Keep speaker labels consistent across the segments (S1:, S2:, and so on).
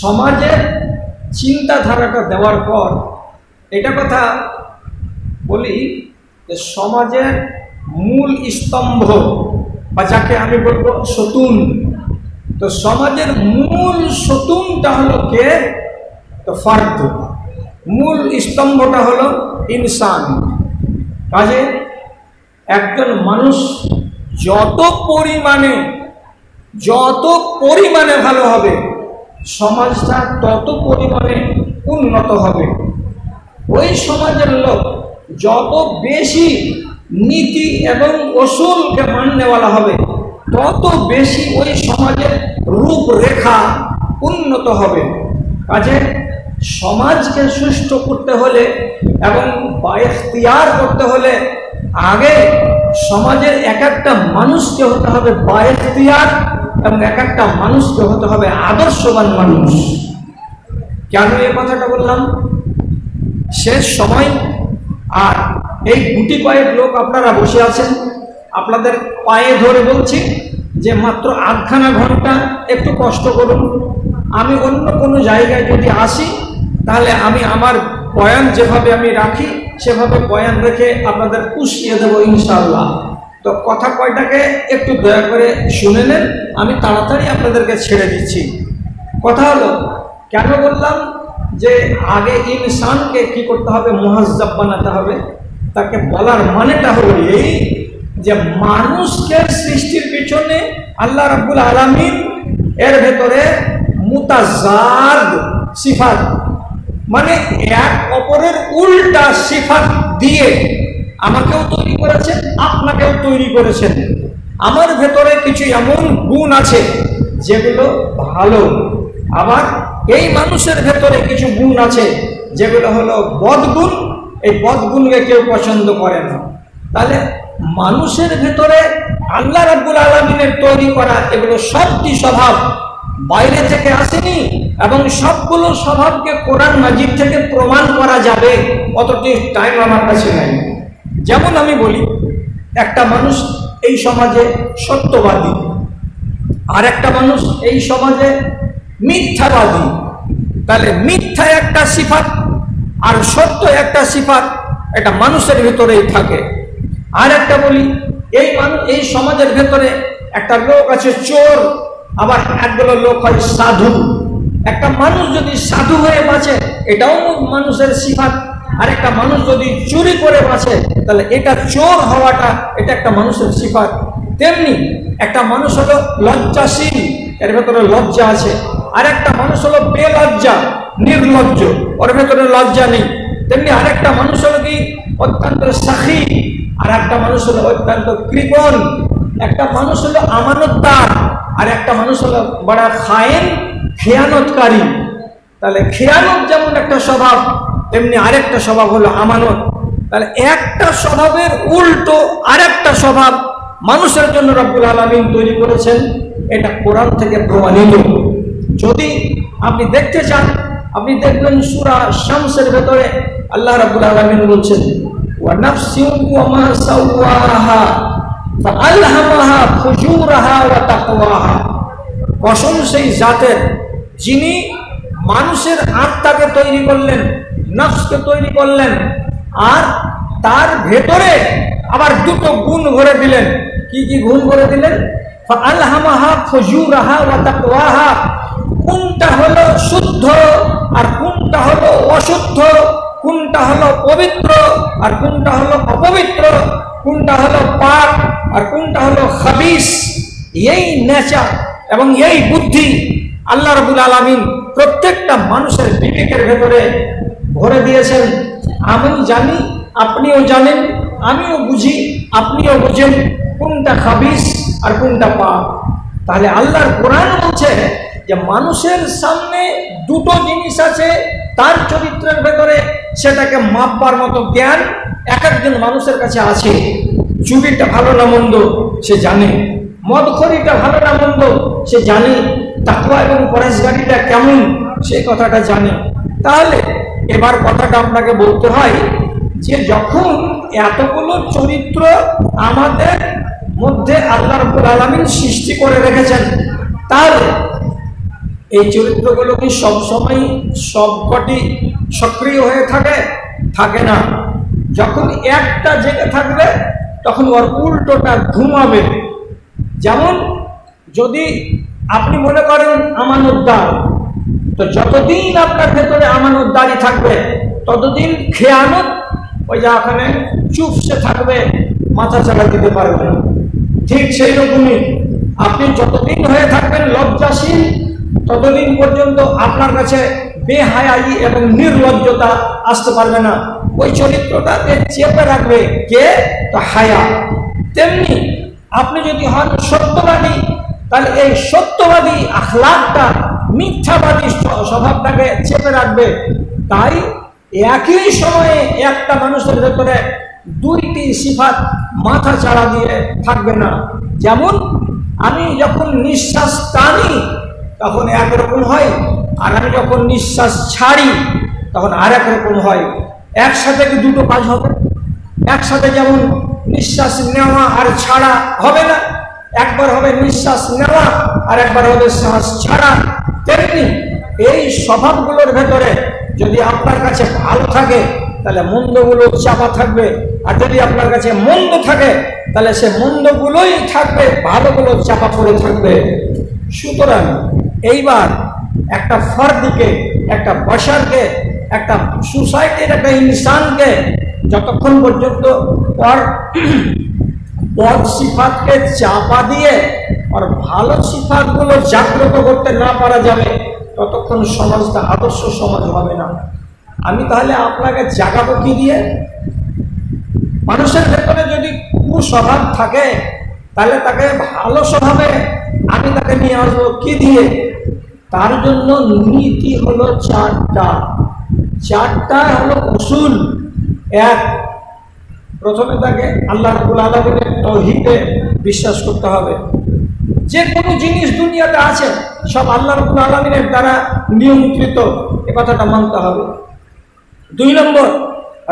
S1: সমাজের চিন্তাধারাটা দেওয়ার পর এটা কথা বলি যে সমাজের মূল স্তম্ভ বা যাকে আমি বলবো সতুন, তো সমাজের মূল সতুনটা হলো কে? তো ফার্দ। মূল স্তম্ভটা হলো ইনসান। কাজে একজন মানুষ যত পরিমাণে ভালো হবে, সমাজটা তত পরিমাণে উন্নত হবে। ওই সমাজের লোক যত বেশি নীতি এবং অসুলকে মাননেওয়ালা হবে, তত বেশি ওই সমাজের রূপরেখা উন্নত হবে। কাজে সমাজকে সুষ্ঠু করতে হলে এবং বায়খতিয়ার করতে হলে আগে সমাজের এক একটা মানুষকে হতে হবে বায়খতিয়ার এবং এক একটা মানুষকে হতে হবে আদর্শবান মানুষ। কেন এই কথাটা বললাম? শেষ সময় আর এই গুটি কয়েক লোক আপনারা বসে আছেন, আপনাদের পায়ে ধরে বলছি যে মাত্র আধখানা ঘন্টা একটু কষ্ট করুন। আমি অন্য কোনো জায়গায় যদি আসি তাহলে আমি আমার বয়ান যেভাবে আমি রাখি সেভাবে বয়ান রেখে আপনাদের পুষিয়ে দেবো ইনশাআল্লাহ। তো কথা কয়টাকে একটু দয়া করে শুনে নেন, আমি তাড়াতাড়ি আপনাদেরকে ছেড়ে দিচ্ছি। কথা হলো, কেন বললাম যে আগে ইনসানকে কি করতে হবে? মুহাজ্জাব বানাতে হবে। তাকে বলার মানেটা হলো এই যে মানুষকে সৃষ্টির পিছনে আল্লাহ রাব্বুল আলামিন এর ভেতরে মুতাজাদ সিফাত, মানে এক অপরের উল্টা সিফাত দিয়ে আমাকেও তৈরি করেছেন, আপনাকেও তৈরি করেছেন। আমার ভেতরে কিছু এমন গুণ আছে যেগুলো ভালো, আবার এই মানুষের ভেতরে কিছু গুণ আছে যেগুলো হলো বদগুণ। এই বদগুণকে কেউ পছন্দ করে না। তাহলে মানুষের ভেতরে আল্লাহ রাব্বুল আলামিনের তৈরি করা এগুলো সবটি স্বভাব বাইরে থেকে আসেনি, এবং সবগুলো স্বভাবকে কোরআন মাজিদ থেকে প্রমাণ করা যাবে অতটি টাইম আমার কাছে নাই। যেমন আমি বলি, একটা মানুষ এই সমাজে সত্যবাদী, আর একটা মানুষ এই সমাজে মিথ্যাবাদী। তাহলে মিথ্যা একটা সিফাত আর সত্য একটা সিফাত, এটা মানুষের ভেতরেই থাকে। আর একটা বলি, এই সমাজের ভেতরে একটা লোক আছে চোর, আবার একগুলো লোক হয় সাধু। একটা মানুষ যদি সাধু হয়ে বাঁচে এটাও মানুষের সিফাত, আর একটা মানুষ যদি চুরি করে বাঁচে তাহলে এটা চোর হওয়াটা এটা একটা মানুষের সিফাত। তেমনি একটা মানুষ হলো লজ্জাশীল, এর ভেতরে লজ্জা আছে। আর একটা মানুষ হলো বেলজ্জা, নির্লজ্জ, ওর ভেতরে লজ্জা নেই। তেমনি আরেকটা মানুষ হলো কি অত্যন্ত সাখী, আর একটা মানুষ হলো অত্যন্ত কৃপণ। একটা মানুষ হলো আমানতদার, আর একটা মানুষ হলো বড় খায়েন, খেয়ানতকারী। তাহলে খেয়ানত যেমন একটা স্বভাব, তেমনি আরেকটা স্বভাব হলো আমানত। তাহলে একটা স্বভাবের উল্টো আরেকটা স্বভাব মানুষের জন্য রব্বুল আলামিন তৈরি করেছেন, এটা কোরআন থেকে প্রমাণিত। যদি আপনি দেখতে চান, আপনি দেখবেন সূরা শামসের ভেতরে আল্লাহ রাব্বুল আলামিন বলছেন, ওয়া নাফসিন ওয়া মা সাওয়াহা ফাআলহামাহা ফুজুরাহা ওয়া তাকওয়াহা। কসম সেই জাতের যিনি মানুষের আত্মাকে তৈরি করলেন, নফসকে তৈরি করলেন, আর তার ভেতরে আবার দুটো গুণ ভরে দিলেন। কি কি গুণ ভরে দিলেন? ফাআলহামাহা ফুজুরাহা ওয়া তাকওয়াহা। কোনটা হলো শুদ্ধ আর কোনটা হলো অশুদ্ধ, কোনটা হলো পবিত্র আর কোনটা হলো অপবিত্র, কোনটা হলো পাক আর কোনটা হলো খাবিস, এই নেচার এবং এই বুদ্ধি আল্লাহ রাব্বুল আলামিন প্রত্যেকটা মানুষের বিবেকের ভেতরে ভরে দিয়েছেন। আমি জানি, আপনিও জানেন, আমিও বুঝি, আপনিও বুঝেন কোনটা খাবিস আর কোনটা পাক। তাহলে আল্লাহর কোরআন বলছে যে মানুষের সামনে দুটো জিনিস আছে, তার চরিত্রের ভেতরে সেটাকে মাপবার মতো জ্ঞান এক একজন মানুষের কাছে আছে। চুরিটা ভালো না মন্দ সে জানে, মদখোরিটা ভালো না মন্দ সে জানে, তাকওয়া এবং পরহেজগারিটা কেমন সেই কথাটা জানে। তাহলে এবার কথাটা আপনাকে বলতে হয় যে যখন এতগুলো চরিত্র আমাদের মধ্যে আল্লাহ রাব্বুল আলামিন সৃষ্টি করে রেখেছেন, তাহলে এই চরিত্রগুলো কি সবসময় সবকটি সক্রিয় হয়ে থাকে? থাকে না। যখন একটা জেগে থাকবে তখন ওর উল্টোটা ঘুমাবে। যেমন যদি আপনি মনে করেন আমানতদার, তো যতদিন আপনার ভেতরে আমানতদারি থাকবে ততদিন খেয়ানত ওই যে ওখানে চুপসে থাকবে, মাথা চালা দিতে পারবে না। ঠিক সেই রকমই আপনি যতদিন হয়ে থাকবেন লজ্জাশীল, ততদিন পর্যন্ত আপনার কাছে বেহায়াই এবং নির্লজ্জতা আসতে পারবে না। ওই চরিত্রটাকে চেপে রাখবে কে? তো হায়া। তেমনি আপনি যদি হন সত্যবাদী, তাহলে এই সত্যবাদী আখলাকটা, মিথ্যাবাদী স্বভাবটাকে চেপে রাখবে। তাই একই সময়ে একটা মানুষের ভেতরে দুইটি সিফাত মাথা চাড়া দিয়ে থাকবে না। যেমন আমি যখন নিঃশ্বাস টানি তখন একরকম হয়, আর আমি যখন নিঃশ্বাস ছাড়ি তখন আর এক রকম হয়। একসাথে কি দুটো কাজ হবে? একসাথে যেমন নিঃশ্বাস নেওয়া আর ছাড়া হবে না, একবার হবে নিঃশ্বাস নেওয়া আর একবার হবে শ্বাস ছাড়া। তেমনি এই স্বভাবগুলোর ভেতরে যদি আপনার কাছে ভালো থাকে তাহলে মন্দগুলো চাপা থাকবে, আর যদি আপনার কাছে মন্দ থাকে তাহলে সে মন্দগুলোই থাকবে, ভালোগুলো চাপা পড়ে থাকবে। সুতরাং এইবার একটা ফর্দকে, একটা বশরকে, একটা সোসাইটির একটা ইনসানকে যতক্ষণ পর্যন্ত বদ সিফাতকে চাপা দিয়ে আর ভালো সিফাতগুলো জাগ্রত করতে না পারা যাবে ততক্ষণ সমাজটা আদর্শ সমাজ হবে না। আমি তাহলে আপনাকে জাগাবো কি দিয়ে? মানুষের ভেতরে যদি কুস্বভাব থাকে তাহলে তাকে ভালো স্বভাবে আমি তাকে নিয়ে আসবো কি দিয়ে? তার জন্য নীতি হলো চারটা। চারটা হলো উসুল। এক, প্রথমে তাকে আল্লাহ রাব্বুল আলামিনের তাওহীদে বিশ্বাস করতে হবে। যে কোনো জিনিস দুনিয়াতে আছে সব আল্লাহ রাব্বুল আলামিনের দ্বারা নিয়ন্ত্রিত, এ কথাটা মানতে হবে। 2 নম্বর,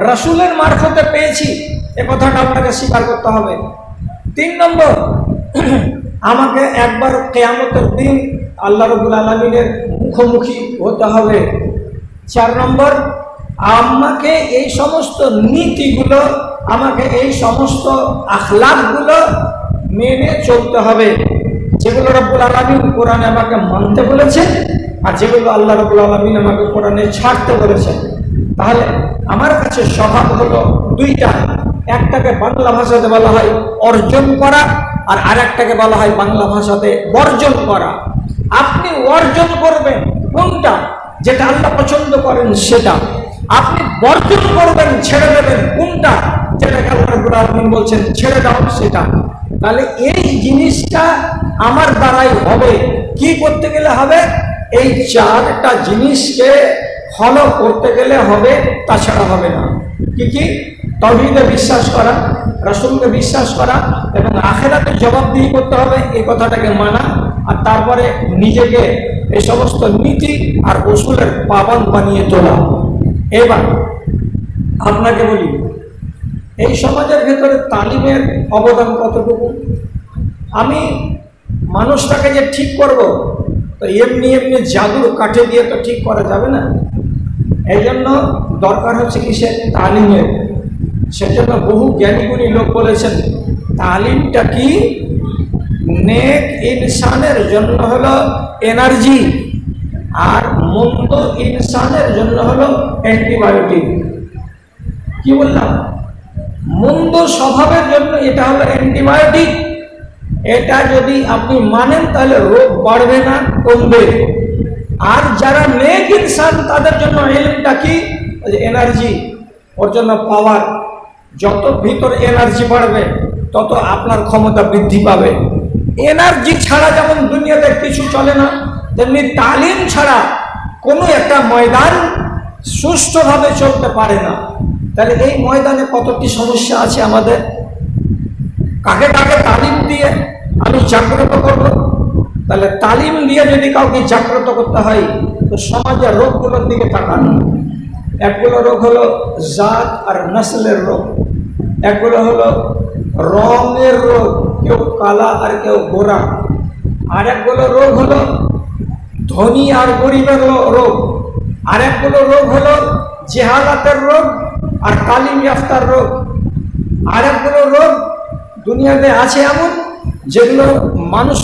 S1: রাসূলের মারফতে পেয়েছি, এ কথাটা আপনাকে স্বীকার করতে হবে। 3 নম্বর, আমাকে একবার কিয়ামতের দিন আল্লাহ রাব্বুল আলামিনের মুখোমুখি হতে হবে। 4 নম্বর, আমাকে এই সমস্ত নীতিগুলো, আমাকে এই সমস্ত আখলাকগুলো মেনে চলতে হবে, যেগুলো রব্বুল আলামিন কোরআনে আমাকে মানতে বলেছেন আর যেগুলো আল্লাহ রব্বুল আলামিন আমাকে কোরআনে ছাড়তে বলেছেন। তাহলে আমার কাছে স্বভাব হলো দুইটা। একটাকে বাংলা ভাষাতে বলা হয় অর্জন করা, আর আরেকটাকে বলা হয় বাংলা ভাষাতে বর্জন করা। আপনি অর্জন করবেন কোনটা? যেটা আল্লাহ পছন্দ করেন সেটা। আপনি বর্জন করবেন, ছেড়ে দেবেন কোনটা? যেটাকে আল্লাহ রাব্বুল আলামিন বলছেন ছেড়ে দাও সেটা। তাহলে এই জিনিসটা আমার দ্বারাই হবে। কি করতে গেলে হবে? এই চারটা জিনিসকে ফলো করতে গেলে হবে, তাছাড়া হবে না। কি কি? তাওহীদে বিশ্বাস করা, রাসূলকে বিশ্বাস করা এবং আখিরাতে জবাবদিহি করতে হবে, এই কথাটাকে মানা, আর তারপরে নিজেকে এই সমস্ত নীতি আর উসুলের পাবন্দ বানিয়ে তোলা। এবার আপনাকে বলি, এই সমাজের ভেতরে তালিমের অবদান কতটুকু? আমি মানুষটাকে যে ঠিক করব, তো এমনি এমনি জাদুর কাঠে দিয়ে তো ঠিক করা যাবে না। এই জন্য দরকার হচ্ছে কিসের? তালিমের। সেজন্য বহু জ্ঞানীগুণী লোক বলেছেন তালিমটা কি? নেক ইনসানের জন্য হলো এনার্জি, আর মন্দ ইনসানের জন্য হলো অ্যান্টিবায়োটিক। কি বললাম? মন্দ স্বভাবের জন্য এটা হলো অ্যান্টিবায়োটিক। এটা যদি আপনি মানেন তাহলে রোগ বাড়বে না, কমবে। আর যারা নেক ইনসান তাদের জন্য ইলমটা কি? এনার্জি, ওর জন্য পাওয়ার। যত ভিতরে এনার্জি বাড়বে তত আপনার ক্ষমতা বৃদ্ধি পাবে। এনার্জি ছাড়া যেমন দুনিয়াতে কিছু চলে না, তেমনি তালিম ছাড়া কোনো একটা ময়দান সুষ্ঠুভাবে চলতে পারে না। তাহলে এই ময়দানে কতটি সমস্যা আছে আমাদের। কাকে কাকে তালিম দিয়ে আমি জাগ্রত করব? তাহলে তালিম দিয়ে যদি কাউকে জাগ্রত করতে হয় তো সমাজের রোগগুলোর দিকে তাকান। একগুলো রোগ হলো জাত আর নসলের রোগ, একগুলো হলো রঙের রোগ, কেউ কালা আর কেউ গোরা, আর একগুলো রোগ হলো ধনী আর গরিবের রোগ, আর একগুলো রোগ হলো জেহালাতের রোগ আর তালিম ইয়াফতার রোগ। আর একগুলো রোগ দুনিয়াতে আছে এমন যেগুলো মানুষ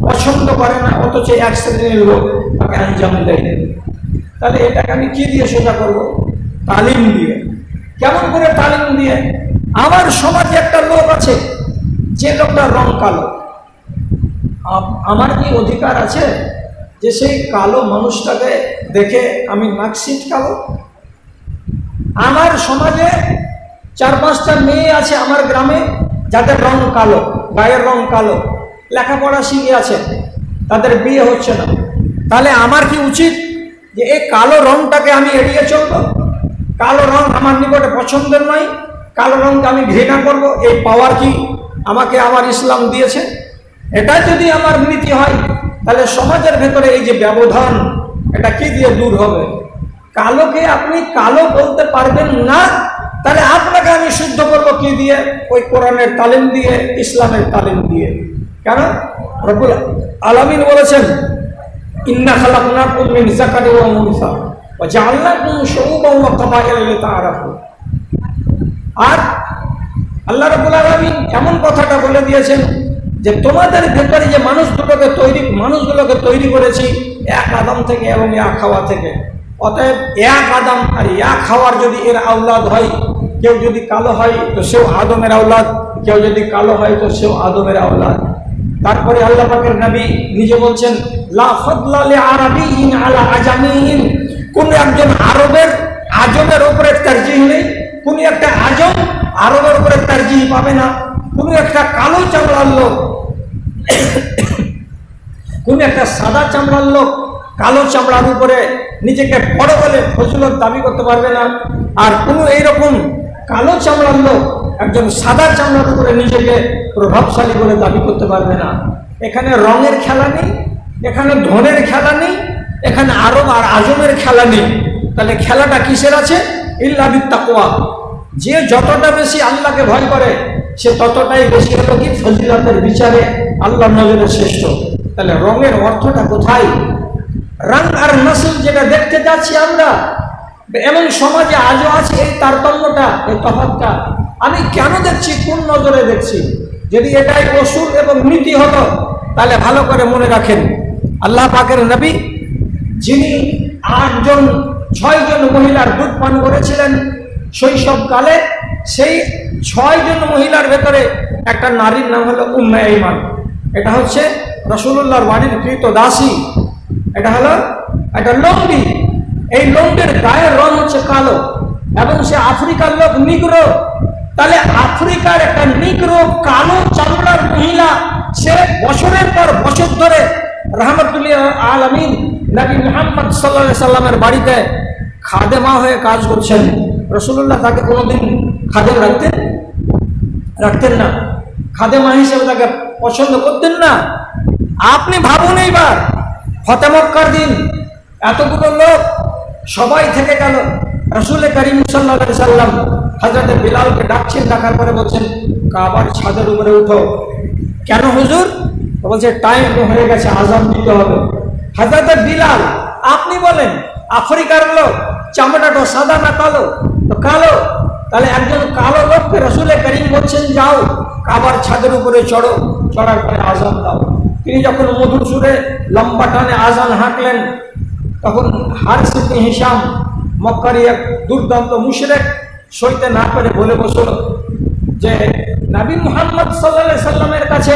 S1: পছন্দ করে না, অথচ এক শ্রেণীর লোক তাকে আঞ্জাম দেয়। তাহলে এটাকে আমি কি দিয়ে সোজা করব? তালিম দিয়ে। কেমন করে তালিম দিয়ে? আমার সমাজে একটা লোক আছে, যে লোকটা রং কালো, আমার কি অধিকার আছে যে সেই কালো মানুষটাকে দেখে আমি নাকশিট কালো? আমার সমাজে 4-5টা মেয়ে আছে আমার গ্রামে যাদের রং কালো, গায়ের রং কালো, লেখাপড়া শিখে আছে, তাদের বিয়ে হচ্ছে না। তাহলে আমার কি উচিত যে এই কালো রংটাকে আমি এড়িয়ে চলবো? কালো রং আমার নিকটে পছন্দের নয়, কালো রংকে আমি ঘৃণা করব, এই পাওয়ার কি আমাকে আমার ইসলাম দিয়েছে? এটা যদি আমার নীতি হয়, তাহলে সমাজের ভেতরে এই যে ব্যবধান, এটা কি দিয়ে দূর হবে? কালোকে আপনি কালো বলতে পারবেন না, তাহলে আপনাকে আমি শুদ্ধ করবো কি দিয়ে? ওই কোরআনের তালিম দিয়ে, ইসলামের তালিম দিয়ে। কেন? রব্বুল আলামিন বলেছেন, ইন্না খালাকনাকুম মিন যাকারিন ওয়া উনসা ওয়া জাআলনাকুম শুউবান ওয়া কাবাইলা লিতাআরাফু। আর আল্লাহ রাব্বুল আলামিন এমন কথাটা বলে দিয়েছেন যে তোমাদের ভেতরে যে মানুষগুলোকে তৈরি করেছি এক আদম থেকে এবং এক হাওয়া থেকে। অতএব এক আদম আর এক হাওয়ার যদি এর আওলাদ হয়, কেউ যদি কালো হয় তো সেও আদমের আওলাদ, কেউ যদি কালো হয় তো সেও আদমের আওলাদ। তারপরে আল্লাহ পাকের নবী নিজে বলছেন, লা ফাদলা লিআরাবিয়্যিন আলা আজামিয়্যিন। কোন একজন আজমের উপরে তারজিহ নেই, কোন একটা আজম আরবের উপরে তারজিহ পাবে না। কোন একটা কালো চামড়ার লোক, কোন একটা সাদা চামড়ার লোক কালো চামড়ার উপরে নিজেকে বড় বলে ফজিলত দাবি করতে পারবে না। আর কোন এইরকম কালো চামড়ার লোক একজন সাদা চামড়ার উপরে নিজেকে প্রভাবশালী বলে দাবি করতে পারবে না। এখানে রঙের খেলা নেই, এখানে ধনের খেলা নেই, এখানে আরব আর আজমের খেলা নেই। তাহলে খেলাটা কিসের আছে? ইল্লা বিত্তাকওয়া। যে যতটা বেশি আল্লাহকে ভয় করে সে ততটাই বেশি হলো কি ফজিলতের বিচারে আল্লাহর নজরে শ্রেষ্ঠ। তাহলে রঙের অর্থটা কোথায়? রং আর নসল যেটা দেখতে যাচ্ছি আমরা, এমন সমাজে আজও আছে এই তারতম্যটা, এই তফাৎটা। আমি কেন দেখছি? কোন নজরে দেখছি? যদি এটাই অসুল এবং নীতি হতো, তাহলে ভালো করে মনে রাখেন, আল্লাহ পাকের নবী যিনি 6 জন মহিলার দুধ পান করেছিলেন শৈশবকালে, সেই 6 জন মহিলার ভেতরে একটা নারীর নাম হলো উম্মে আইমান। এটা হচ্ছে রাসূলুল্লাহর বাড়ির কৃত দাসী। এটা হলো একটা লম্বি। এই লম্বির গায়ের রং হচ্ছে কালো এবং সে আফ্রিকার লোক, নিগ্রো। তাহলে আফ্রিকার একটা নিগ্রো কালো চামড়ার মহিলা, সে বছরের পর বছর ধরে রাহমাতুল আলামিন নবী মুহাম্মদ সাল্লাল্লাহু আলাইহি সাল্লামের বাড়িতে খাদেমা হয়ে কাজ করছেন। রাসূলুল্লাহ তাকে কোনোদিন খাদেম রাখতেন না, খাদেমা হিসেবে তাকে পছন্দ করতেন না। আপনি ভাবুন, এইবার ফতে মক্কার দিন এতগুলো লোক সবাই থেকে গেল, রাসূল করিম সাল্লাল্লাহু আলাইহি সাল্লাম হযরত বিলালকে ডাকছেন, ডাকার পরে বলছেন, কাবার ছাদের উপরে উঠো। কেন হুজুর? বলছে টাইম হয়ে গেছে, আযান দিতে হবে। হযরত বিলাল, আপনি বলেন আফ্রিকার লোক, চামড়াটা সাদা না কালো? তো কালো। তাহলে একজন কালো লোককে রাসূল করিম বলছেন, যাও কাবার ছাদের উপরে চড়ো, চড়ার পরে আযান দাও। তিনি যখন মধুর সুরে লম্বা টানে আযান হাঁকলেন, তখন হারিস ইবনে হিশাম, মক্কার এক দুর্দান্ত মুশরিক, সইতে না পেরে বলে বসল যে নবী মুহাম্মদ সাল্লাল্লাহু আলাইহি সাল্লামের কাছে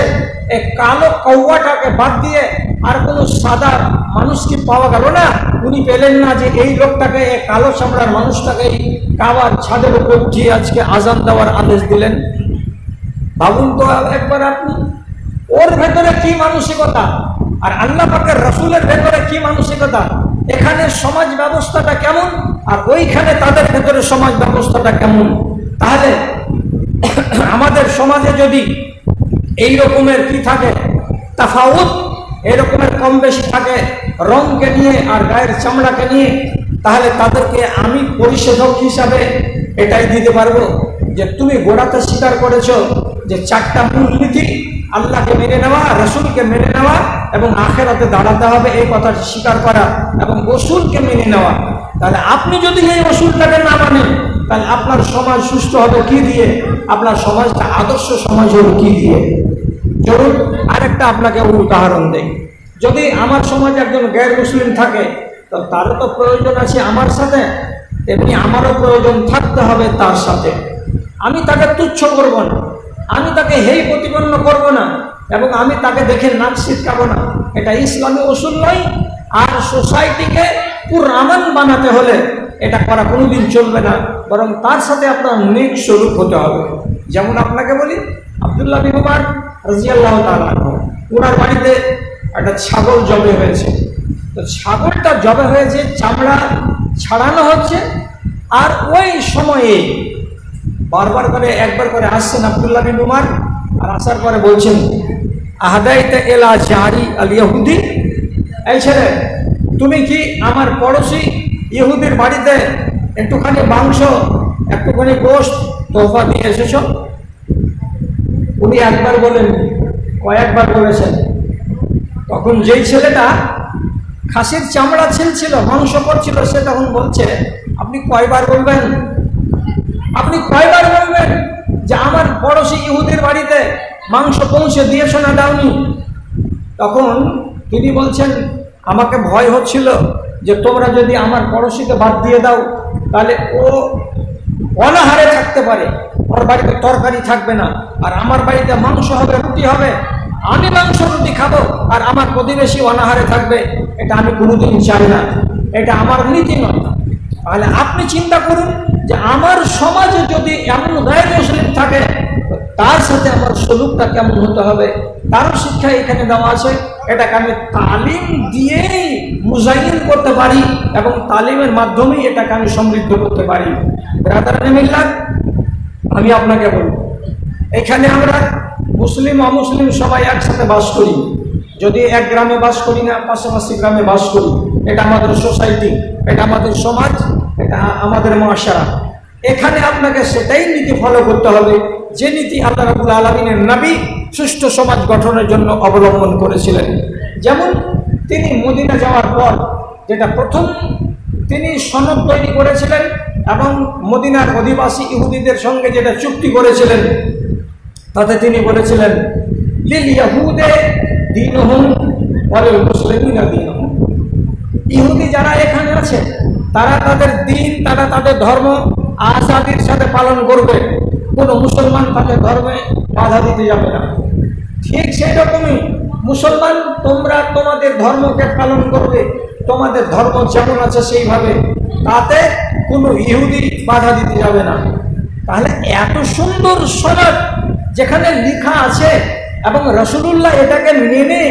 S1: এই কালো কৌয়াটাকে বাদ দিয়ে আর কোনো সাদা মানুষ কি পাওয়া গেল না? উনি পেলেন না যে এই লোকটাকে, এই কালো চামড়ার মানুষটাকে কাবার ছাদের উপর উঠিয়ে আজকে আযান দেওয়ার আদেশ দিলেন। ভাবুন তো একবার আপনি, ওর ভেতরে কি মানসিকতা আর আল্লাহ পাকের রাসূলের ভেতরে কি মানসিকতা। এখানে সমাজ ব্যবস্থাটা কেমন আর ওইখানে তাদের ভেতরে সমাজ ব্যবস্থাটা কেমন। তাহলে আমাদের সমাজে যদি এই রকমের কি থাকে, তাফাউত, এই রকমের কম বেশি থাকে রংকে নিয়ে আর গায়ের চামড়াকে নিয়ে, তাহলে তাদেরকে আমি পরিশোধক হিসাবে এটাই দিতে পারবো যে তুমি গোড়াতে স্বীকার করেছো যে চারটা মূলনীতি, আল্লাহকে মেনে নেওয়া, রসুলকে মেনে নেওয়া এবং আখেরাতে দাঁড়াতে হবে, এই কথা স্বীকার করা এবং রসুলকে মেনে নেওয়া। তাহলে আপনি যদি এই রসুলটাকে না মানেন, তাহলে আপনার সমাজ সুস্থ হবে কি দিয়ে? আপনার সমাজটা আদর্শ সমাজ হবে কি দিয়ে? চলুন আরেকটা আপনাকে উদাহরণ দেই। যদি আমার সমাজে একজন গ্যার মুসলিম থাকে, তো তারও তো প্রয়োজন আছে আমার সাথে, তেমনি আমারও প্রয়োজন থাকতে হবে তার সাথে। আমি তাকে তুচ্ছ করব না, আমি তাকে হেয় প্রতিপন্ন করব না, এবং আমি তাকে দেখে নাক ছিটকাবো না। এটা ইসলামী উসুল নয়। আর সোসাইটিকে পুরআমান বানাতে হলে এটা করা কোনোদিন চলবে না, বরং তার সাথে আপনার নেক স্বরূপ হতে হবে। যেমন আপনাকে বলি, আব্দুল্লাহ বিন উমর রাদিয়াল্লাহু তাআলা আনহু, ওনার বাড়িতে একটা ছাগল জবে হয়েছে। তো ছাগলটা জবে হয়েছে, চামড়া ছাড়ানো হচ্ছে, আর ওই সময়ে বারবার করে একবার করে আসছেন আব্দুল্লাহ বিন উমর, আর আসার পরে বলছেন, আহাদাইতা ইলা জারি আল ইহুদি, এই ছেলে, তুমি কি আমার পড়োশি ইহুদির বাড়িতে একটুখানি মাংস, একটুখানি গোশত তোহফা দিয়ে এসেছ? উনি একবার বলেন, কয়েকবার বলেছেন। তখন যেই ছেলেটা খাসির চামড়া ছিলছিল, মাংস করছিল, সে তখন বলছে, আপনি কয়বার বলবেন, আপনি কয়বার বলবেন যে আমার পড়োশি ইহুদির বাড়িতে মাংস পৌঁছে দিয়েছ না দাওনি? তখন তিনি বলছেন, আমাকে ভয় হচ্ছিল যে তোমরা যদি আমার পড়োশিকে বাদ দিয়ে দাও, তাহলে ও অনাহারে থাকতে পারে, ওর বাড়িতে তরকারি থাকবে না, আর আমার বাড়িতে মাংস হবে, রুটি হবে, আমি মাংস রুটি খাবো আর আমার প্রতিবেশী অনাহারে থাকবে। এটা আমি কোনোদিন চাই না, এটা আমার নীতি নয়। তাহলে আপনি চিন্তা করুন যে আমার সমাজে যদি এমন গায়ের মুসলিম থাকে, তার সাথে আমার সলুকটা কেমন হতে হবে, তারও শিক্ষা এখানে দেওয়া আছে। এটাকে আমি তালিম দিয়েই মুজাইন করতে পারি এবং তালিমের মাধ্যমেই এটাকে আমি সমৃদ্ধ করতে পারি। ব্রাদারানে মিল্লাত, আমি আপনাকে বলব, এখানে আমরা মুসলিম অমুসলিম সবাই একসাথে বাস করি। যদি এক গ্রামে বাস করি না, পাশাপাশি গ্রামে বাস করি, এটা আমাদের সোসাইটি, এটা আমাদের সমাজ, এটা আমাদের মুআশারা। এখানে আপনাকে সেটাই নীতি ফলো করতে হবে যে নীতি আল্লাহ রাব্বুল আলামিনের নবী সুষ্ঠু সমাজ গঠনের জন্য অবলম্বন করেছিলেন। যেমন তিনি মদিনা যাওয়ার পর যেটা প্রথম তিনি সনদ তৈরি করেছিলেন এবং মদিনার অধিবাসী ইহুদিদের সঙ্গে যেটা চুক্তি করেছিলেন, তাতে তিনি বলেছিলেন, লিল ইয়াহুদে দীনুহুম ওয়া লিল মুসলিমিনা দীনুহুম। ইহুদি যারা এখানে আছে, তারা তাদের দিন, তারা তাদের ধর্ম আজাদির সাথে পালন করবে, কোনো মুসলমান তাদের ধর্মে বাধা দিতে যাবে না। ঠিক সেই রকমই মুসলমান, তোমরা তোমাদের ধর্মকে পালন করবে, তোমাদের ধর্ম যেমন আছে সেইভাবে, তাতে কোনো ইহুদি বাধা দিতে যাবে না। তাহলে এত সুন্দর সনদ যেখানে লেখা আছে এবং রাসূলুল্লাহ এটাকে মেনে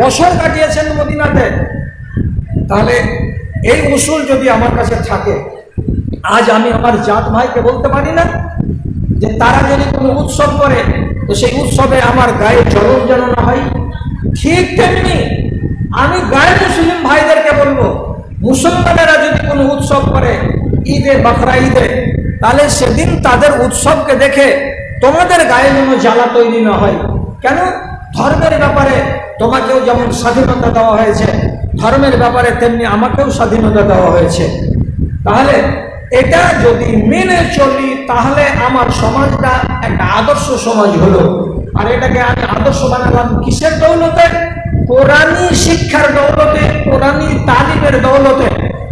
S1: বছর কাটিয়েছেন মদিনাতে, তাহলে এই উসুল যদি আমার কাছে থাকে, আজ আমি আমার জাত ভাইকে বলতে পারি না যে তারা যদি কোনো উৎসব করে তো সেই উৎসবে আমার গায়ে জ্বলন যেন না হয়। ঠিক তেমনি আমি গায়ে মুসলিম ভাইদেরকে বলবো, মুসলমানেরা যদি কোনো উৎসব করে, ঈদে বকরা ঈদে, তাহলে সেদিন তাদের উৎসবকে দেখে তোমাদের গায়ে যেন জ্বালা তৈরি না হয়। কেন? ধর্মের ব্যাপারে তোমাকেও যেমন স্বাধীনতা দেওয়া হয়েছে, ধর্মের ব্যাপারে তেমনি আমাকেও স্বাধীনতা দেওয়া হয়েছে। তাহলে এটা যদি মেনে চলি, তাহলে আমার সমাজটা একটা আদর্শ সমাজ হলো। আর এটাকে আমি আদর্শ বানালাম কিসের দৌলতে? কোরআনী শিক্ষার দৌলতে, কোরআনী তালিমের দৌলতে।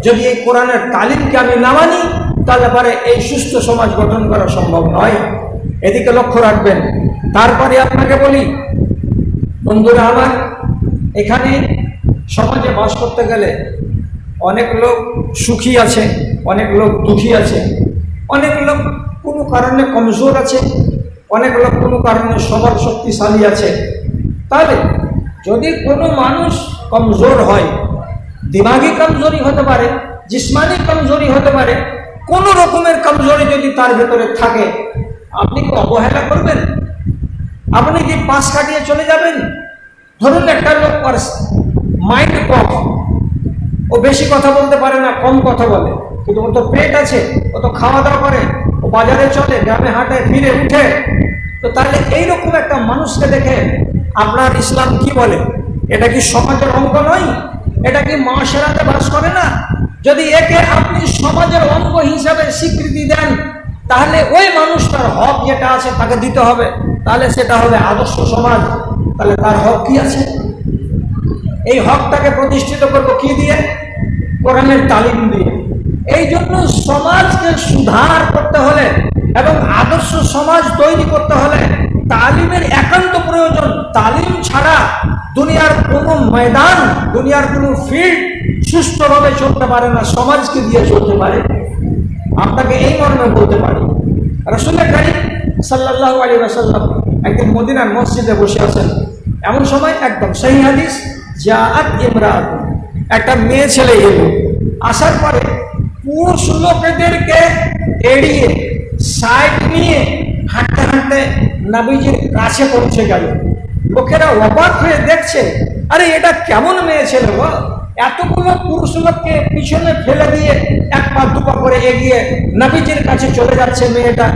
S1: যদি এই কোরআনের তালিমকে আমি না মানি, তাহলে পরে এই সুস্থ সমাজ গঠন করা সম্ভব নয়। এদিকে লক্ষ্য রাখবেন। তারপরে আপনাকে বলি, বন্ধুরা আমার, এখানে সমাজে বাস করতে গেলে অনেক লোক সুখী আছে, অনেক লোক দুঃখী আছে, অনেক লোক কোনো কারণে কমজোর আছে, অনেক লোক কোনো কারণে সবার শক্তিশালী আছে। তাহলে যদি কোনো মানুষ কমজোর হয়, দিমাগি কমজোরি হতে পারে, জিসমানি কমজোরি হতে পারে, কোনো রকমের কমজোরি যদি তার ভেতরে থাকে, আপনি কি অবহেলা করবেন? আপনি কি পাশ কাটিয়ে চলে যাবেন? ধরুন একটা লোক মাইন্ড কম, ও বেশি কথা বলতে পারে না, কম কথা বলে, কিন্তু ও তো পেট আছে, ও তো খাওয়া দাওয়া করে, ও বাজারে চলে, গ্রামে হাঁটে, ফিরে উঠে, তো তাহলে এইরকম একটা মানুষকে দেখে আপনার ইসলাম কি বলে? এটা কি সমাজের অঙ্গ নয়? এটা কি মাশরাতে বাস করে না? যদি একে আপনি সমাজের অঙ্গ হিসাবে স্বীকৃতি দেন, তাহলে ওই মানুষটার হক যেটা আছে তাকে দিতে হবে, তাহলে সেটা হবে আদর্শ সমাজ। তাহলে তার হক কি আছে? এই হকটাকে প্রতিষ্ঠিত করবো কি দিয়ে? কোরআনের তালিম দিয়ে। এই জন্য সমাজকে সুধার করতে হলে এবং আদর্শ সমাজ তৈরি করতে হলে তালিমের একান্ত প্রয়োজন। তালিম ছাড়া দুনিয়ার কোনো ময়দান, দুনিয়ার কোনো ফিল্ড সুষ্ঠুভাবে চলতে পারে না, সমাজকে দিয়ে চলতে পারে। আপনাকে এই মর্মে বলতে পারি, রাসূল কারীম সাল্লাল্লাহু আলাইহি ওয়াসাল্লাম একদিন মদিনার মসজিদে বসে আছেন। এমন সময় একদম সহিহ হাদিস, জাআত ইমরাতুন, একটা মেয়ে ছেলে এলো। আসার পরে পুরুষ লোকেদেরকে এড়িয়ে সাইড নিয়ে হাঁটতে হাঁটতে নবীজির কাছে পৌঁছে গেল। লোকেরা অবাক হয়ে দেখছে, আরে এটা কেমন মেয়ে ছেলে গো, এতগুলো পুরুষ লোককে পিছনে ফেলে দিয়ে এক পা দু পা করে এগিয়ে নবীজির কাছে চলে যাচ্ছে। মেয়েটা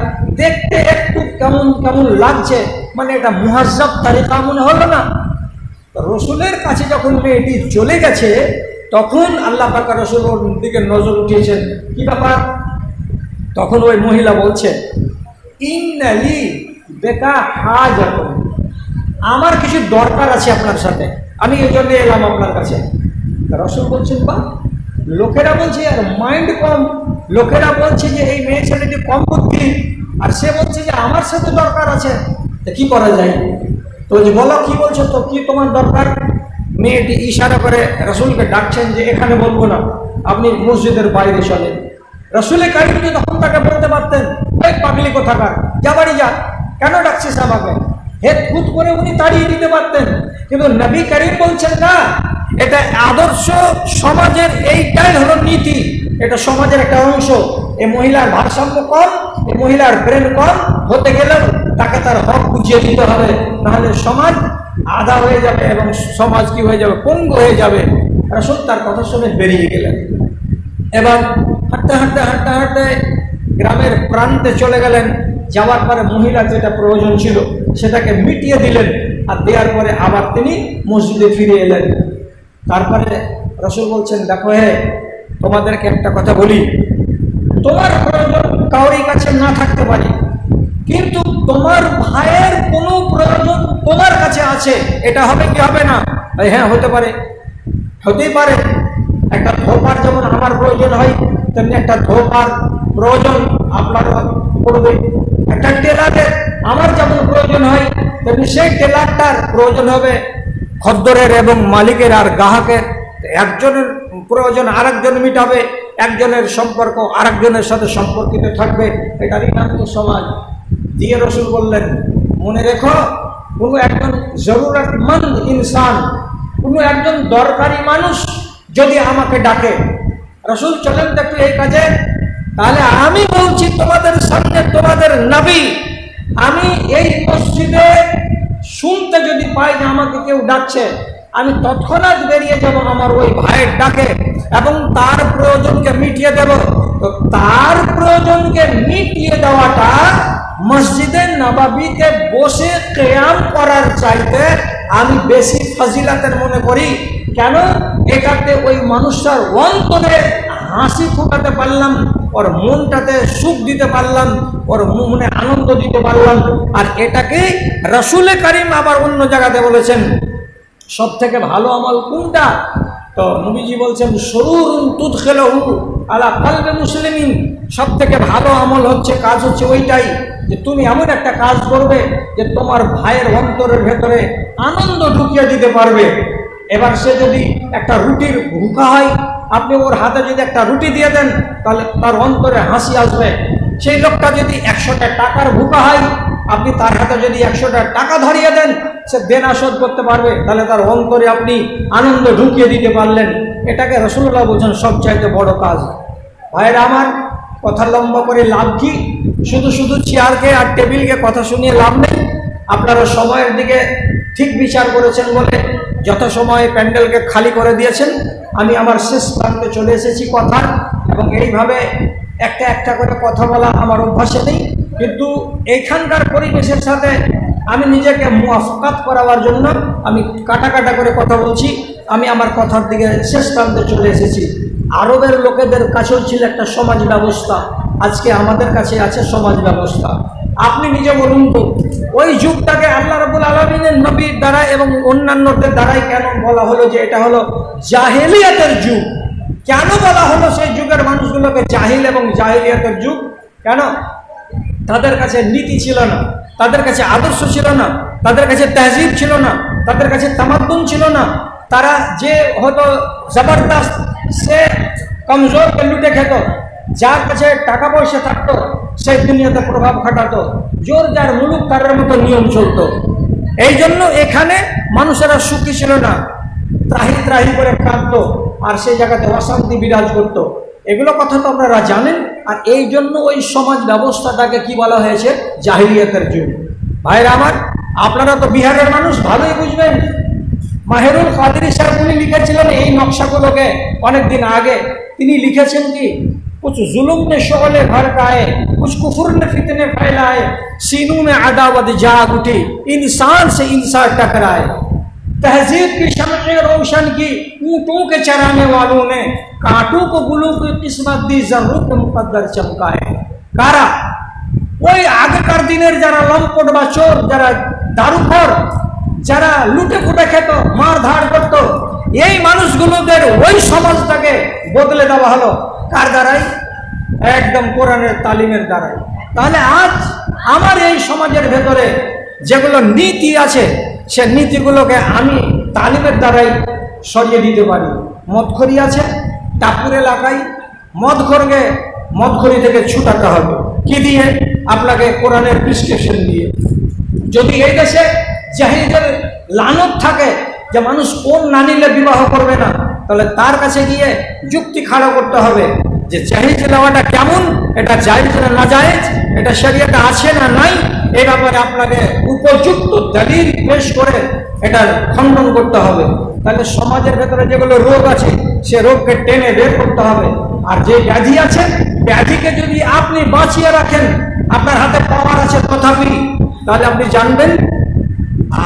S1: দেখতে একটু কেমন কেমন লাগছে, মানে এটা মুহাজ্জাব তারিকা মনে হলো না? রসুলের কাছে যখন মেয়েটি চলে গেছে, তখন আল্লাহ পাক রসুলের দিকে নজর উঠিয়েছেন। কি ব্যাপার? তখন ওই মহিলা বলছে, ইন্নালি বেকা হাজাতুন, আমার কিছু দরকার আছে আপনার সাথে, আমি এই জন্য এলাম আপনার কাছে। রসুল বলছেন, বা লোকেরা বলছে আর মাইন্ড কম, লোকেরা বলছে যে এই মেয়ে ছেলেটি কম বুদ্ধি, আর সে বলছে যে আমার সাথে দরকার আছে, তা কি করা যায়? তো যে বলো কি বলছো, তো কি তোমার দরকার? মেয়েটি ইশারা করে রসুলকে ডাকছেন যে এখানে বলবো না, আপনি মসজিদের বাইরে চলেন। রসুল কারীম তখন তাকে বলতে পারতেন, ওই পাগলি কোথাকার, যা বাড়ি যা, কেন ডাকছিস আমাকে? হেদ খুদ করে উনি তাড়িয়ে দিতে পারতেন। কিন্তু নবী কারীম বলছেন না, এটা আদর্শ সমাজের এইটাই হলো নীতি, এটা সমাজের একটা অংশ। এই মহিলার ভারসাম্য কম, এই মহিলার ব্রেন কম হতে গেলেও তাকে তার হক বুঝিয়ে দিতে হবে, নাহলে সমাজ আধা হয়ে যাবে এবং সমাজ কি হয়ে যাবে? পঙ্গু হয়ে যাবে। রাসূল তার কথা শুনে বেরিয়ে গেলেন। এবার হাঁটতে হাঁটতে হাঁটতে হাঁটতে গ্রামের প্রান্তে চলে গেলেন। যাওয়ার পরে মহিলা যেটা প্রয়োজন ছিল সেটাকে মিটিয়ে দিলেন, আর দেওয়ার পরে আবার তিনি মসজিদে ফিরে এলেন। তারপরে রাসূল বলছেন, দেখো হে, তোমাদেরকে একটা কথা বলি, তোমার প্রয়োজন কাউরির কাছে না থাকতে পারে, কিন্তু তোমার ভাইয়ের কোনো প্রয়োজন তোমার কাছে আছে, এটা হবে কি হবে না? হ্যাঁ, হতে পারে, হতেই পারে। একটা ধোপার যেমন আমার প্রয়োজন হয়, তেমনি একটা ধোপার প্রয়োজন আপনার পড়বে। একটা টেলারের আমার যেমন প্রয়োজন হয়, তেমনি সেই টেলারটার প্রয়োজন হবে খদ্দরের এবং মালিকের আর গ্রাহকের। একজনের প্রয়োজন আরেকজন মিটাবে, একজনের সম্পর্ক আরেকজনের সাথে সম্পর্কিত থাকবে, এটারই নাম তো সমাজ। দিয়ে রসুল বললেন, মনে রেখো, কোনো একজন জরুরতমন্দ ইনসান, কোনো একজন দরকারি মানুষ যদি আমাকে ডাকে, রসুল চলেন তো একটু এই কাজে, তাহলে আমি বলছি তোমাদের সামনে, তোমাদের নবী, আমি এই মসজিদে শুনতে যদি পাই যে আমাকে কেউ ডাকছে, আমি তৎক্ষণাৎ বেরিয়ে যাব আমার ওই ভাইয়ের ডাকে এবং তার প্রয়োজনকে মিটিয়ে দেব। তো তার প্রয়োজনকে মিটিয়ে দেওয়াটা মসজিদে নববীতে বসে কিয়াম করার চাইতে আমি বেশি ফজিলতের মনে করি। কেন? এটাতে ওই মানুষটার অন্তরে হাসি ফোটাতে পারলাম, ওর মনটাতে সুখ দিতে পারলাম, ওর মনে আনন্দ দিতে পারলাম। আর এটাকে রাসূল কারীম আবার অন্য জায়গাতে বলেছেন, সব থেকে ভালো আমল কোনটা? তো নবীজি বলছেন, সুরুরুন তুদখিলহু আলা কলবি মুসলিমিন, সব থেকে ভালো আমল হচ্ছে, কাজ হচ্ছে ওইটাই যে তুমি এমন একটা কাজ করবে যে তোমার ভাইয়ের অন্তরের ভেতরে আনন্দ ঢুকিয়ে দিতে পারবে। এবার সে যদি একটা রুটির ভুখা হয়, আপনি ওর হাতে যদি একটা রুটি দিয়ে দেন, তাহলে তার অন্তরে হাসি আসবে। সেই লোকটা যদি 100টা টাকার ভুখা হয়, আপনি তার হাতে যদি 100টা টাকা ধরিয়ে দেন, সে দেনা শোধ করতে পারবে, তাহলে তার অন্তরে আপনি আনন্দ ঢুকিয়ে দিতে পারলেন। এটাকে রাসূলুল্লাহ বলছেন সবচাইতে বড় কাজ। ভাইরা আমার, কথা লম্বা করে লাভ কি? শুধু শুধু চেয়ারকে আর টেবিলকে কথা শুনিয়ে লাভ নেই। আপনারা সময়ের দিকে ঠিক বিচার করেছেন বলে যথাসময়ে প্যান্ডেলকে খালি করে দিয়েছেন। আমি আমার শেষ প্রান্তে চলে এসেছি কথা, এবং এইভাবে একটা একটা করে কথা বলা আমার অভ্যাসে নেই, কিন্তু এখানকার পরিবেশের সাথে আমি নিজেকে মুয়াফাকাত করাবার জন্য আমি কাটা কাটা করে কথা বলছি। আমি আমার কথার দিকে শেষ প্রান্তে চলে এসেছি। আরবের লোকেদের কাছেও ছিল একটা সমাজ ব্যবস্থা, আজকে আমাদের কাছে আছে সমাজ ব্যবস্থা। আপনি নিজে বলুন তো, ওই যুগটাকে আল্লাহ রাব্বুল আলামিনের নবীর দ্বারা এবং অন্যান্যদের দ্বারাই কেন বলা হলো যে এটা হলো জাহেলিয়াতের যুগ? কেন বলা হলো সেই যুগের মানুষগুলোকে জাহিল এবং জাহেলিয়াতের যুগ? কেন? তাদের কাছে নীতি ছিল না, তাদের কাছে আদর্শ ছিল না, তাদের কাছে তহজিব ছিল না, তাদের কাছে তামাদ্দুন ছিল না। তারা যে হতো জবরদস্ত, সে কমজোরকে লুটে খেত, যার কাছে টাকা পয়সা থাকতো সেই দুনিয়াতে প্রভাব খাটাতো, জোর যার মুলুক তার মতো নিয়ম চলতো। এই জন্য এখানে মানুষেরা সুখী ছিল না, ত্রাহি ত্রাহি করে কাঁদতো, আর সেই জায়গাতে অশান্তি বিরাজ করত। এগুলো কথা তো আপনারা জানেন। আর এই জন্য ওই সমাজ ব্যবস্থাটাকে কি বলা হয়েছে? জাহিলিয়াতের যুগ। ভাইরা আমার, আপনারা তো বিহারের মানুষ, ভালোই বুঝবেন। মাহেরুল কাদেরী সাহেব উনি লিখেছিলেন এই নকশাগুলোকে অনেক দিন আগে। তিনি লিখেছেন কি, कुछ जुल्म ने शोले भड़काए, कुछ कुफर ने फितने फैलाए, सीनों में अदावत जाग उठी, इंसान से इंसान टकराए। तहजीब की शमशें रोशन की ऊँटों के चराने वालों ने, कांटों को गुलों की किस्मत दी, जर्रों के मुकद्दर चमकाए। कारा ওই আগেকার দিনের যারা লম্পট বা চোর, যারা দারুখোর, যারা লুটে ফুটে খেত, মারধার করত, এই মানুষগুলোদের ওই সমাজটাকে বদলে দেওয়া হলো কার দ্বারাই? একদম কোরআনের তালিমের দ্বারাই। তাহলে আজ আমার এই সমাজের ভেতরে যেগুলো নীতি আছে, সে নীতিগুলোকে আমি তালিমের দ্বারাই সরিয়ে দিতে পারি। মদখড়ি আছে, টাপুর এলাকায় মদখোরকে মদখড়ি থেকে ছুটাতে হবে। কি দিয়ে? আপনাকে কোরআনের প্রেসক্রিপশন দিয়ে। যদি এই দেশে জাহিদের লানত থাকে যে মানুষ কোন না নিলে বিবাহ করবে না, তাহলে তার কাছে গিয়ে যুক্তি খাড়া করতে হবে যে জাহিজ নেওয়াটা কেমন, এটা জায়েজ না নাজায়েজ, এটা শরীয়তে আছে না নাই, এই ব্যাপারে আপনাকে উপযুক্ত দলিল পেশ করে এটা খণ্ডন করতে হবে। তাহলে সমাজের ভেতরে যেগুলো রোগ আছে, সে রোগকে টেনে বের করতে হবে। আর যে ব্যাধি আছে, ব্যাধিকে যদি আপনি বাঁচিয়ে রাখেন, আপনার হাতে পাওয়ার আছে তথাপি, তাহলে আপনি জানবেন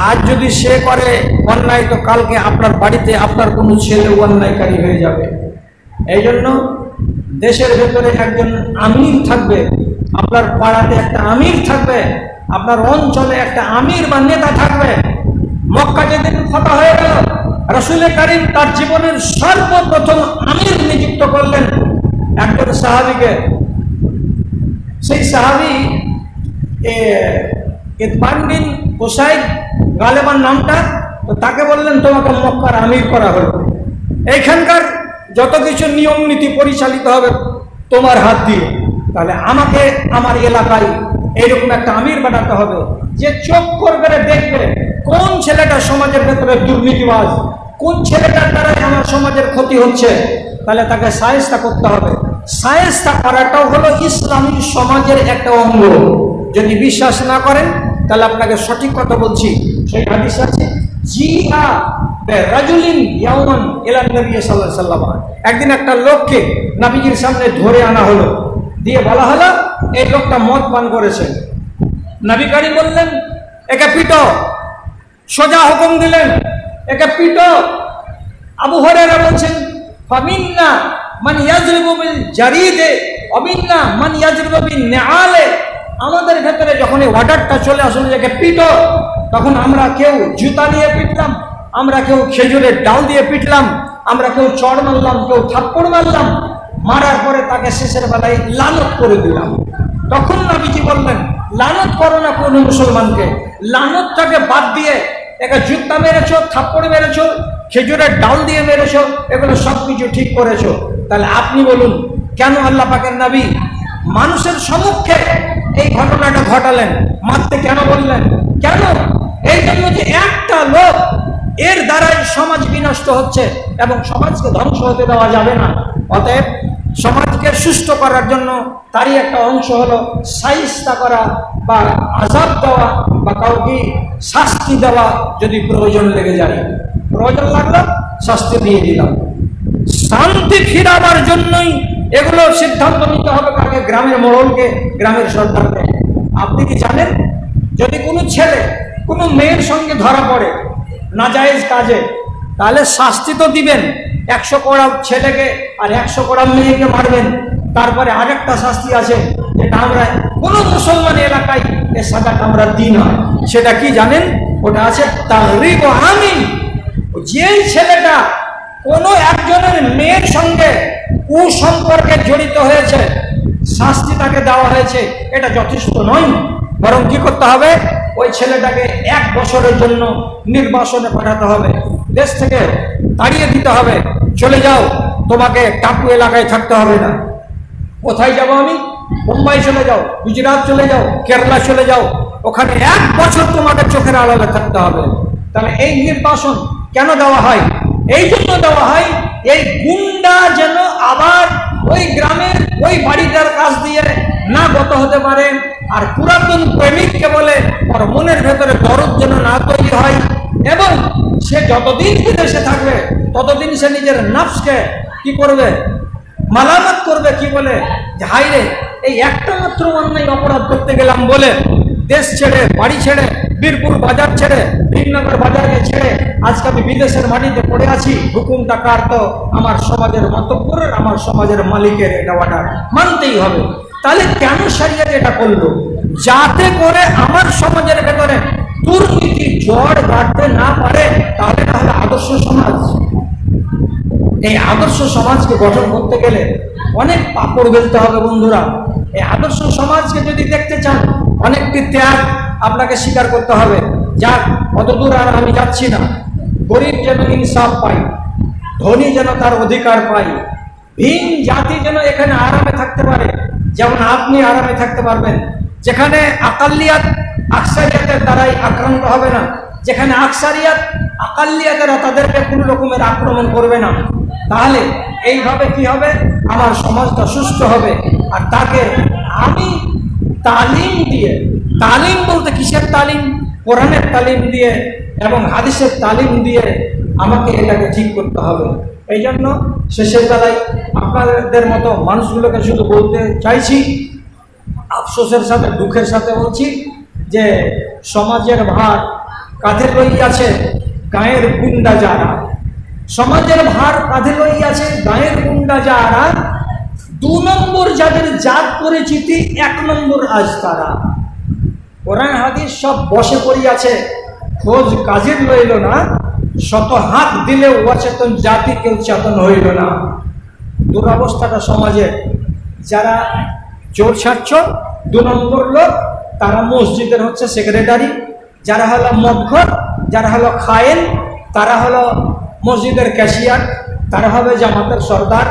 S1: আজ যদি সে করে অন্যায়, তো কালকে আপনার বাড়িতে আপনার কোনো ছেলে অন্যায়কারী হয়ে যাবে। এই জন্য দেশের ভেতরে একজন আমির থাকবে, আপনার পাড়াতে একটা আমির থাকবে, আপনার অঞ্চলে একটা আমির বা নেতা থাকবে। মক্কা যেদিন ফাতা হয়ে গেল, রাসূল কারীম তার জীবনের সর্বপ্রথম আমির নিযুক্ত করলেন একজন সাহাবীকে। সেই সাহাবী ইতবান বিন হুসাইন গালেবান নামটা, তো তাকে বললেন তোমাকে মক্কার আমির করা হলো। এইখানকার যত কিছু নিয়ম নীতি পরিচালিত হবে তোমার হাত দিয়ে। তাহলে আমাকে আমার এলাকায় এইরকম একটা আমির বানাতে হবে, যে চোখ করে দেখবে কোন ছেলেটা সমাজের ভেতরে দুর্নীতিবাজ, কোন ছেলেটার দ্বারা আমার সমাজের ক্ষতি হচ্ছে, তাহলে তাকে শায়েস্তা করতে হবে। শায়েস্তা করাটাও হলো ইসলামী সমাজের একটা অঙ্গ। যদি বিশ্বাস না করেন তাহলে আপনাকে সঠিক কথা বলছি। সেই হাদিস আছে, জিআ রাজুলিন ইয়াওমান ইলা নবী সাল্লাল্লাহু আলাইহি ওয়াসাল্লাম। একদিন একটা লোককে নবীজির সামনে ধরে আনা হলো, দিয়ে বলা হলো এই লোকটা মদ পান করেছে। নবী কারীম বললেন একে পিটো, সোজা হুকুম দিলেন একে পিটো। আবু হুরায়রা বলছেন ফামিন্না মান ইয়াজরিবু বিল জারিদে ওয়া মিন্না মান ইয়াজরিবু বিন নিআলে। আমাদের ভেতরে যখন এই অর্ডারটা চলে আসলে যে পিটো, তখন আমরা কেউ জুতা দিয়ে পিটলাম, আমরা কেউ খেজুরের ডাল দিয়ে পিটলাম, আমরা কেউ চড় মারলাম, কেউ থাপ্পড় মারলাম, মারার পরে তাকে শেষের বেলায় লানত করে দিলাম। তখন নবীজি বললেন লানত করো না কোনো মুসলমানকে, লানতটাকে বাদ দিয়ে একে জুতা মেরেছো, থাপ্পড় মেরেছো, খেজুরের ডাল দিয়ে মেরেছো, এগুলো সব কিছু ঠিক করেছো। তাহলে আপনি বলুন কেন আল্লাহ পাকের নবী মানুষের সম্মুখে এই ঘটনাটা ঘটালেন, মারতে কেন বললেন? কেন? এই জন্য যে একটা লোক, এর দ্বারাই সমাজ বিনষ্ট হচ্ছে এবং সমাজকে ধ্বংস হতে দেওয়া যাবে না। অতএব সমাজকে সুস্থ করার জন্য তারই একটা অংশ হলো শায়েস্তা করা বা আযাব দেওয়া বা কাউকে শাস্তি দেওয়া। যদি প্রয়োজন লেগে যায়, প্রয়োজন লাগলো শাস্তি দিয়ে দিলাম। শান্তি ফিরাবার জন্যই এগুলো সিদ্ধান্ত নিতে হবে কাকে? গ্রামের মোড়লকে, গ্রামের সরকারকে। আপনি কি জানেন, যদি কোনো ছেলে কোনো মেয়ের সঙ্গে ধরা পড়ে নাজায়েজ কাজে, তাহলে শাস্তি তো দিবেন, 100 কড়া ছেলেকে আর 100 কড়া মেয়েকে মারবেন। তারপরে আরেকটা শাস্তি আছে, যেটা আমরা কোনো মুসলমান এলাকায় এ সাজাটা আমরা দিই না। সেটা কি জানেন? ওটা আছে তাহরিক ও আমিন। যেই ছেলেটা কোনো একজনের মেয়ের সঙ্গে কুসম্পর্কে জড়িত হয়েছে, শাস্তি তাকে দেওয়া হয়েছে, এটা যথেষ্ট নয়। বরং কি করতে হবে, ওই ছেলেটাকে 1 বছরের জন্য নির্বাসনে পাঠাতে হবে, দেশ থেকে তাড়িয়ে দিতে হবে। চলে যাও, তোমাকে টাপু এলাকায় থাকতে হবে না। কোথায় যাব আমি? মুম্বাই চলে যাও, গুজরাট চলে যাও, কেরালা চলে যাও, ওখানে 1 বছর তোমাকে চোখের আড়ালে থাকতে হবে। তাহলে এই নির্বাসন কেন দেওয়া হয়? এই জন্য দেওয়া হয়, এই গুন্ডা যেন আবার ওই গ্রামের ওই বাড়িটার কাছ দিয়ে না গত হতে পারে। আর পুরাতন প্রেমিককে বলে ওর মনের ভেতরে দরদ যেন না তৈরি হয়, এবং সে যতদিন বিদেশে থাকবে ততদিন সে নিজের নফসকে কি করবে, মালামাত করবে, কি বলে যে হাই রে, এই একটা মাত্র অন্যায় অপরাধ করতে গেলাম বলে দেশ ছেড়ে, বাড়ি ছেড়ে, বীরপুর বাজার ছেড়ে, ভীমনগর বাজারকে ছেড়ে আজকে আমি বিদেশের মাটিতে পড়ে আছি। হুকুমটা কার? তো আমার সমাজের মাতব্বরের, আমার সমাজের মালিকের। এটা অর্ডার মানতেই হবে। তাহলে কেন শরিয়ত এটা করলো? যাতে করে আমার সমাজের ভেতরে দুর্নীতি জড় গাড়তে না পারে। তাহলে আদর্শ সমাজ, এই আদর্শ সমাজকে গঠন করতে গেলে অনেক পাপড় বেলতে হবে বন্ধুরা। এই আদর্শ সমাজকে যদি দেখতে চান, অনেকটি ত্যাগ আপনাকে স্বীকার করতে হবে। যাক, অতদূর আর আমি যাচ্ছি না। গরিব যেন ইনসাফ পাই, ধনী যেন তার অধিকার পাই, ভিন জাতি যেন এখানে আরামে থাকতে পারে, যেমন আপনি আরামে থাকতে পারবেন। যেখানে আকালিয়াত আকসারিয়াতের দ্বারাই আক্রান্ত হবে না, যেখানে আকসারিয়াত আকালিয়াতেরা তাদেরকে কোনো রকমের আক্রমণ করবে না। তাহলে এইভাবে কি হবে? আমার সমাজটা সুস্থ হবে। আর তাকে আমি তালিম দিয়ে, তালিম বলতে কিসের তালিম? কোরআনের তালিম দিয়ে এবং হাদিসের তালিম দিয়ে আমাকে এটাকে ঠিক করতে হবে। এই জন্য শেষের বেলায় আপনাদের মতো মানুষগুলোকে শুধু বলতে চাইছি, আফসোসের সাথে, দুঃখের সাথে বলছি, যে সমাজের ভার কাঁধে লইয়াছে গায়ের গুন্ডা যারা। সমাজের ভার কাঁধে লইয়াছে গায়ের গুন্ডা যারা। 2 নম্বর যাদের জাত পরিচিতি, 1 নম্বর আজ তারা। কোরআন হাদিস সব বসে পড়িয়াছে, খোঁজ কাজের লইল না। শত হাত দিলেও অচেতন জাতি কেউ চেতন হইল না। দুরবস্থাটা সমাজের। যারা চোর ছাড়ছ 2 নম্বর লোক, তারা মসজিদের হচ্ছে সেক্রেটারি। যারা হলো মদখর, যারা হলো খায়েন, তারা হলো মসজিদের ক্যাশিয়ার, তারা হবে জামাতের সর্দার।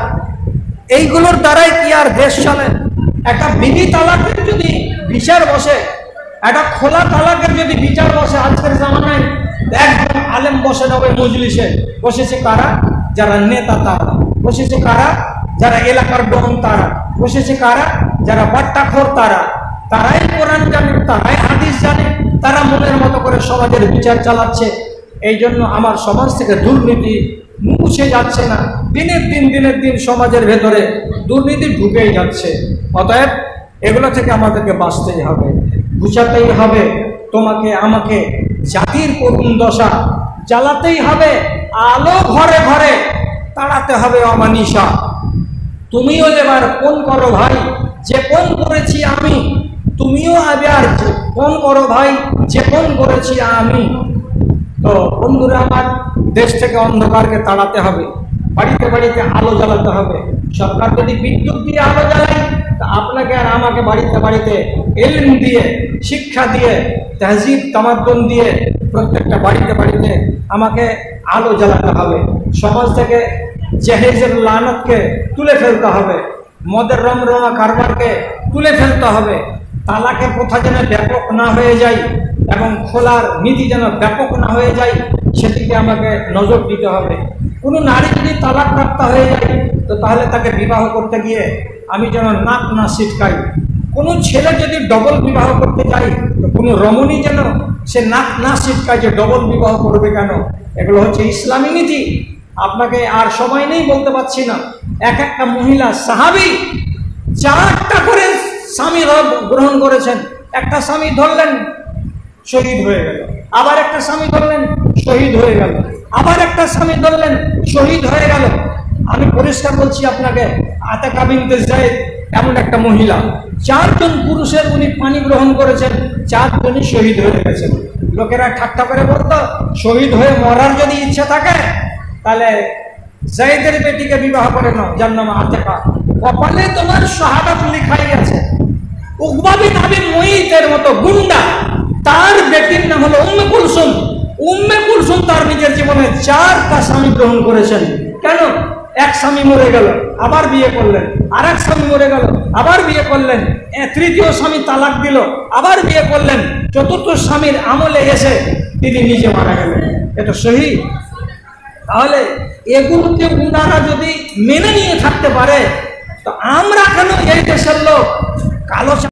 S1: এইগুলোর দ্বারাই কি আর দেশ চলে? একটা বিবি তালাকের যদি বিচার বসে, একটা খোলা তালাকের যদি বিচার বসে আজকের জামানায়, একদম আলেম বসে যাবে মজলিসে। বসেছে কারা? যারা নেতা তারা। বসেছে কারা? যারা এলাকার ডন তারা। বসেছে কারা? যারা বাট্টাখোর তারা। তারাই কোরআন জানে, তারাই হাদিস জানে, তারা মনের মতো করে সমাজের বিচার চালাচ্ছে। এই জন্য আমার সমাজ থেকে দুর্নীতি মুছে যাচ্ছে না। দিনের দিন সমাজের ভেতরে দুর্নীতি ঢুকেই যাচ্ছে। অতএব এগুলো থেকে আমাদেরকে বাঁচতেই হবে, বুঝাতেই হবে। তোমাকে আমাকে জাতির করুণ দশা জ্বালাতেই হবে। আলো ঘরে ঘরে তাড়াতে হবে অমানিসা। তুমিও এবার কোন করো ভাই, যে কোন করেছি আমি। তুমিও এবার কোন করো ভাই, যে কোন করেছি আমি। তো বন্ধুরা আমার, দেশ থেকে অন্ধকারকে তাড়াতে হবে, বাড়িতে বাড়িতে আলো জ্বালাতে হবে। সরকার যদি বিদ্যুৎ দিয়ে আলো জ্বালায়, তা আপনাকে আর আমাকে বাড়িতে বাড়িতে ইলম দিয়ে, শিক্ষা দিয়ে, তাহজিব তামাদ্দুন দিয়ে প্রত্যেকটা বাড়িতে বাড়িতে আমাকে আলো জ্বালাতে হবে। সমাজ থেকে জেহেজের লানতকে তুলে ফেলতে হবে, মদের রমরমা কারবারকে তুলে ফেলতে হবে, তালাকের প্রথা যেন ব্যাপক না হয়ে যায় এবং খোলার নীতি যেন ব্যাপক না হয়ে যায়, সেদিকে আমাকে নজর দিতে হবে। কোনো নারী যদি তালাক প্রাপ্ত হয়ে যায়, তো তাহলে তাকে বিবাহ করতে গিয়ে আমি যেন নাক না ছিটকাই। কোনো ছেলে যদি ডবল বিবাহ করতে চাই, তো কোনো রমণী যেন সে নাক না ছিটকায় যে ডবল বিবাহ করবে কেন। এগুলো হচ্ছে ইসলামী নীতি। আপনাকে আর সময় নেই, বলতে পারছি না। একটা মহিলা সাহাবী 4টা করে স্বামী গ্রহণ করেছেন। একটা স্বামী ধরলেন, শহীদ হয়ে গেল। আবার একটা স্বামী ধরলেন, শহীদ হয়ে গেল। আবার একটা স্বামী ধরলেন, শহীদ হয়ে গেল। আমি পরিষ্কার বলছি আপনাকে, আতেকা বিনতে যায়েদ এমন একটা মহিলা, 4 জন পুরুষের উনি পানি গ্রহণ করেছেন, 4 জনই শহীদ হয়ে গেছেন। লোকেরা ঠাট্টা করে বলতো, শহীদ হয়ে মরার যদি ইচ্ছা থাকে তাহলে জায়েদের বেটিকে বিবাহ করে নাও, যার নাম আতেকা। কপালে তোমার শাহাদাত লেখাই আছে। উকবা বিন আবি মুঈতের মতো গুন্ডা, তার বেটির নাম হলো উম্মে কুলসুম। উম্মে কুলসুম তার নিজের জীবনে 4টা স্বামী গ্রহণ করেছেন। কেন? এক স্বামী মরে গেল, আবার বিয়ে করলেন। আর এক স্বামী মরে গেল, আবার বিয়ে করলেন। তৃতীয় স্বামী তালাক দিল, আবার বিয়ে করলেন। চতুর্থ স্বামীর আমলে এসে তিনি নিজে মারা গেলেন। এটা সহি? তাহলে এগুলোকে উনারা যদি মেনে নিয়ে থাকতে পারে, তো আমরা কেন এই দেশের লোক কালো